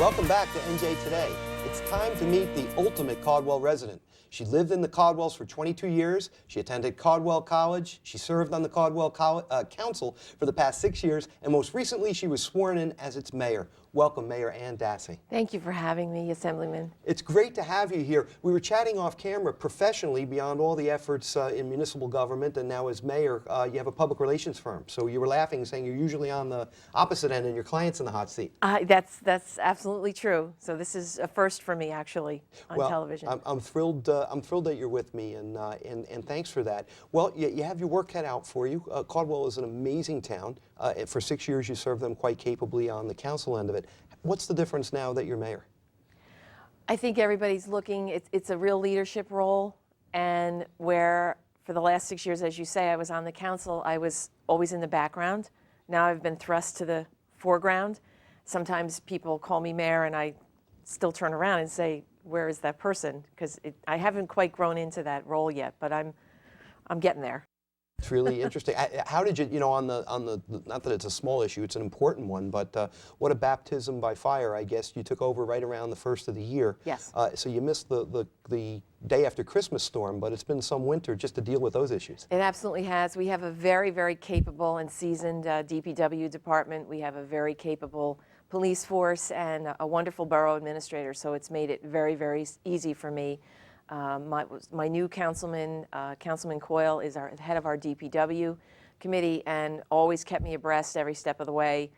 Welcome back to NJ Today. It's time to meet the ultimate Caldwell resident. She lived in the Caldwells for 22 years. She attended Caldwell College. She served on the Caldwell Council for the past 6 years, and most recently she was sworn in as its mayor. Welcome, Mayor Ann Dassing. Thank you for having me, Assemblyman. It's great to have you here. We were chatting off camera professionally beyond all the efforts in municipal government, and now as mayor, you have a public relations firm. So you were laughing, saying you're usually on the opposite end and your client's in the hot seat. That's absolutely true. So this is a first for me, actually, on television. I'm thrilled that you're with me, and thanks for that. Well, you have your work cut out for you. Caldwell is an amazing town. For 6 years, you served them quite capably on the council end of it. What's the difference now that you're mayor? I think everybody's looking, it's a real leadership role, and where for the last 6 years, as you say, I was on the council, I was always in the background. Now I've been thrust to the foreground. Sometimes people call me mayor and I still turn around and say, where is that person? Because I haven't quite grown into that role yet, but I'm getting there. It's really interesting. How did you, on the, not that it's a small issue, it's an important one, but what a baptism by fire, I guess. You took over right around the first of the year. Yes. So you missed the day after Christmas storm, but it's been some winter just to deal with those issues. It absolutely has. We have a very, very capable and seasoned DPW department. We have a very capable police force and a wonderful borough administrator, so it's made it very, very easy for me. My new councilman, Councilman Coyle, is our head of our DPW committee and always kept me abreast every step of the way.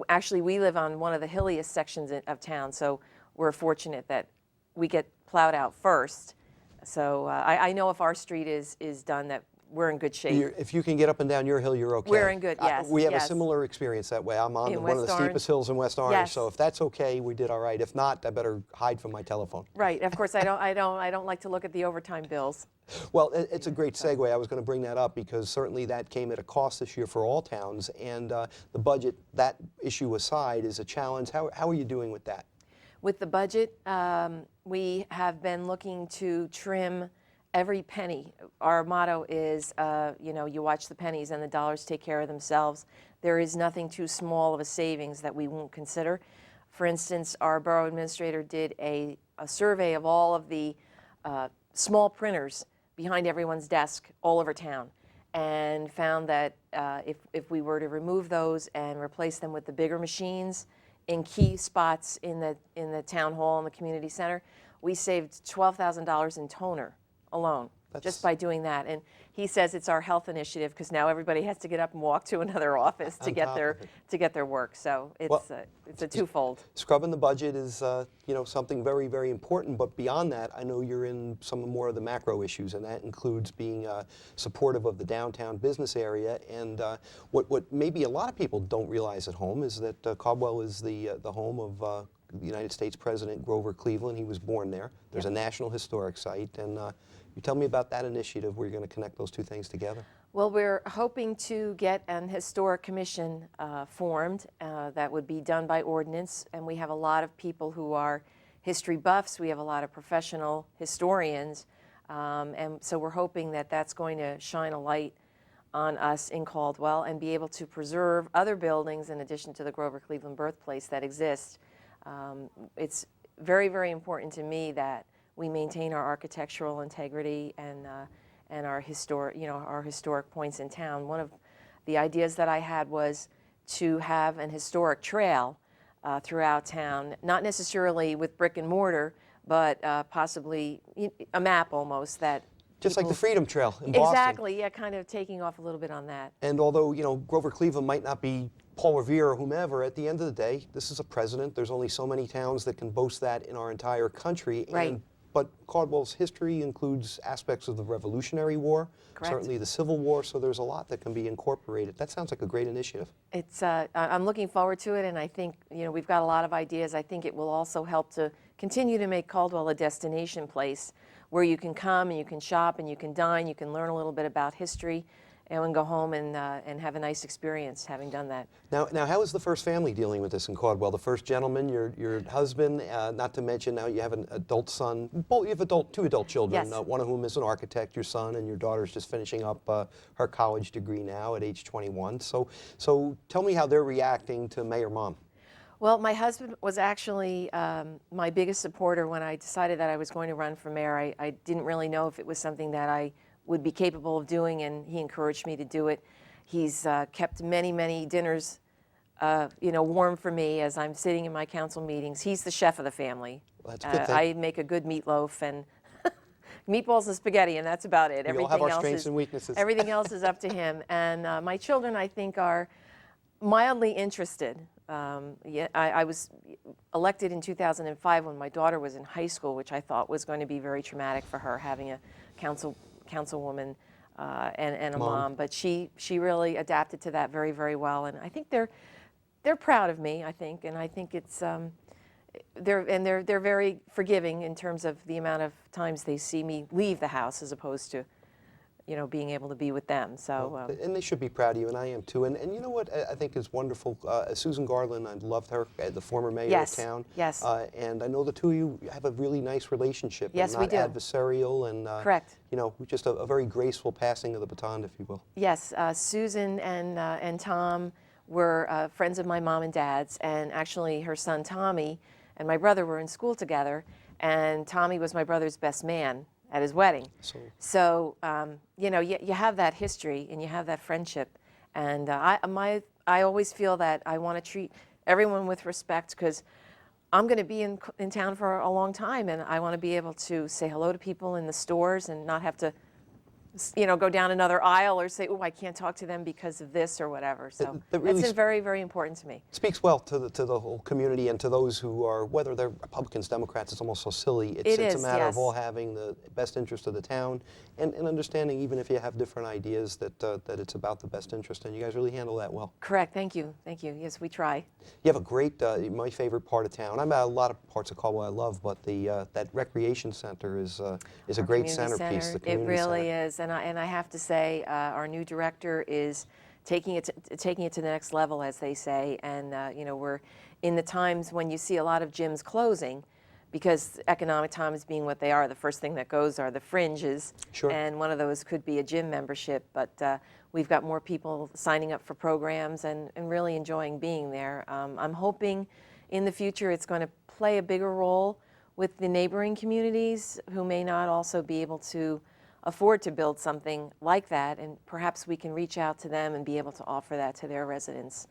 Actually, we live on one of the hilliest sections of town, so we're fortunate that we get plowed out first. So I know if our street is done, that we're in good shape. If you can get up and down your hill, you're okay. We're in good, yes. We have a similar experience that way. I'm on one of the steepest hills in West Orange, yes. So if that's okay, we did all right. If not, I better hide from my telephone. Right. Of course, I don't like to look at the overtime bills. Well, it's a great segue. I was going to bring that up because certainly that came at a cost this year for all towns, and the budget, that issue aside, is a challenge. How are you doing with that? With the budget, we have been looking to trim every penny. Our motto is, you watch the pennies and the dollars take care of themselves. There is nothing too small of a savings that we won't consider. For instance, our borough administrator did a survey of all of the small printers behind everyone's desk all over town and found that if we were to remove those and replace them with the bigger machines in key spots in the town hall and the community center, we saved $12,000 in toner alone, just by doing that. And he says it's our health initiative because now everybody has to get up and walk to another office to get their work. So it's a twofold. Scrubbing the budget is something very, very important. But beyond that, I know you're in some more of the macro issues, and that includes being supportive of the downtown business area. And what maybe a lot of people don't realize at home is that Caldwell is the home of the United States President Grover Cleveland. He was born there. There's a National Historic Site, and you tell me about that initiative where you're going to connect those two things together. Well, we're hoping to get an historic commission formed that would be done by ordinance, and we have a lot of people who are history buffs. We have a lot of professional historians, and so we're hoping that that's going to shine a light on us in Caldwell and be able to preserve other buildings in addition to the Grover Cleveland birthplace that exist. It's very, very important to me that we maintain our architectural integrity and our historic points in town. One of the ideas that I had was to have an historic trail throughout town, not necessarily with brick and mortar, but possibly a map almost that. Just like the Freedom Trail in Boston. Exactly, yeah, kind of taking off a little bit on that. And although, Grover Cleveland might not be Paul Revere or whomever, at the end of the day, this is a president. There's only so many towns that can boast that in our entire country. Right. But Caldwell's history includes aspects of the Revolutionary War, certainly the Civil War, so there's a lot that can be incorporated. That sounds like a great initiative. It's, I'm looking forward to it, and I think, we've got a lot of ideas. I think it will also help to continue to make Caldwell a destination place where you can come and you can shop and you can dine, you can learn a little bit about history, and go home and have a nice experience having done that. Now, how is the first family dealing with this in Caldwell? The first gentleman, your husband, not to mention now you have an adult son. You have two adult children, yes. One of whom is an architect, your son, and your daughter's just finishing up her college degree now at age 21. So tell me how they're reacting to Mayor Mom. Well, my husband was actually my biggest supporter when I decided that I was going to run for mayor. I didn't really know if it was something that I would be capable of doing, and he encouraged me to do it. He's kept many, many dinners, warm for me as I'm sitting in my council meetings. He's the chef of the family. Well, that's a good thing. I make a good meatloaf and meatballs and spaghetti, and that's about it. We all have our strengths and weaknesses. Everything else is up to him. And my children, I think, are mildly interested. I was elected in 2005 when my daughter was in high school, which I thought was going to be very traumatic for her, having a councilwoman and a mom. But she really adapted to that very, very well. And I think they're proud of me, I think, and I think it's they're very forgiving in terms of the amount of times they see me leave the house as opposed to being able to be with them. So and they should be proud of you, and I am too. And you know what I think is wonderful? Susan Garland, I loved her, the former mayor of town. Yes. And I know the two of you have a really nice relationship. Yes, and we do. Not adversarial and correct. Just a very graceful passing of the baton, if you will. Yes, Susan and Tom were friends of my mom and dad's, and actually her son Tommy and my brother were in school together, and Tommy was my brother's best man at his wedding. So you have that history and you have that friendship, and I always feel that I want to treat everyone with respect, because I'm going to be in town for a long time, and I want to be able to say hello to people in the stores and not have to go down another aisle or say, oh, I can't talk to them because of this or whatever. So really that's very, very important to me. Speaks well to the whole community and to those who are, whether they're Republicans, Democrats. It's almost so silly. It's a matter of all having the best interest of the town and understanding, even if you have different ideas, that it's about the best interest. And you guys really handle that well. Correct. Thank you. Thank you. Yes, we try. You have a great, my favorite part of town. I'm at a lot of parts of Caldwell I love, but that recreation center is a great centerpiece. The community it really center. is, and I have to say, our new director is taking it to the next level, as they say. And we're in the times when you see a lot of gyms closing, because economic times being what they are, the first thing that goes are the fringes. Sure. And one of those could be a gym membership. But we've got more people signing up for programs and really enjoying being there. I'm hoping in the future it's going to play a bigger role with the neighboring communities who may not also be able to afford to build something like that, and perhaps we can reach out to them and be able to offer that to their residents.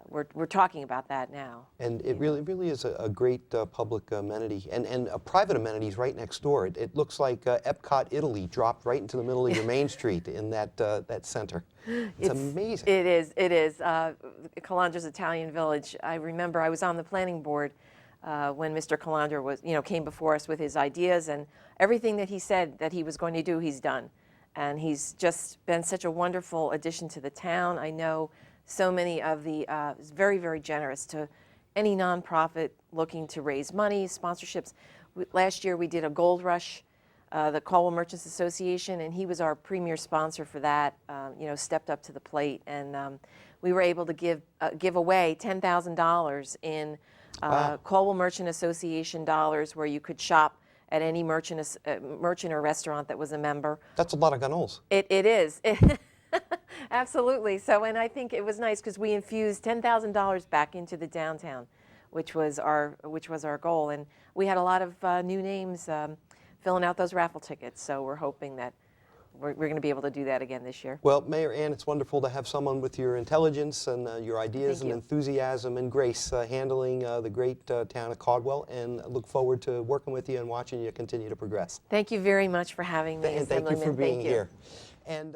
We're talking about that now. And it really is a great public amenity, and private amenities right next door. It looks like Epcot, Italy, dropped right into the middle of your main street in that center. It's amazing. It is. Calandra's Italian Village. I remember I was on the planning board when Mr. Calandra came before us with his ideas, and everything that he said that he was going to do, he's done. And he's just been such a wonderful addition to the town. I know so many of the, very, very generous to any nonprofit looking to raise money, sponsorships. Last year we did a gold rush, the Caldwell Merchants Association, and he was our premier sponsor for that, stepped up to the plate. And we were able to give away $10,000 in Caldwell Merchant Association dollars, where you could shop at any merchant or restaurant that was a member. That's a lot of gunnels. It is. Absolutely. So, and I think it was nice because we infused $10,000 back into the downtown, which was our goal. And we had a lot of new names filling out those raffle tickets. So we're hoping that we're going to be able to do that again this year. Well, Mayor Ann, it's wonderful to have someone with your intelligence and your ideas and enthusiasm and grace handling the great town of Caldwell, and I look forward to working with you and watching you continue to progress. Thank you very much for having me, And thank you for being here. And